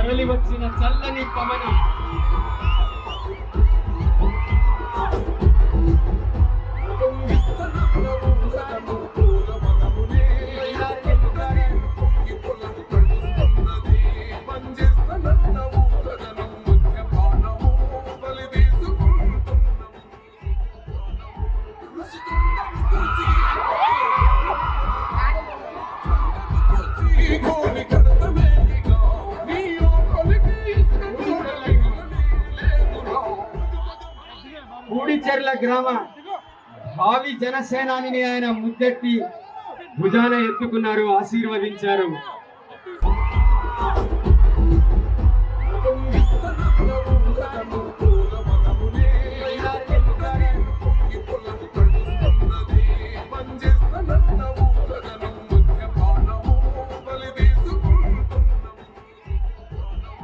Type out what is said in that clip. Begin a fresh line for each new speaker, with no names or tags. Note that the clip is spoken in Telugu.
తరలి వచ్చిన చల్లని కమని పూడిచెర్ల గ్రామ భావి జనసేనాని ఆయన ముద్దెట్టి భుజాన ఎత్తుకున్నారు, ఆశీర్వదించారు.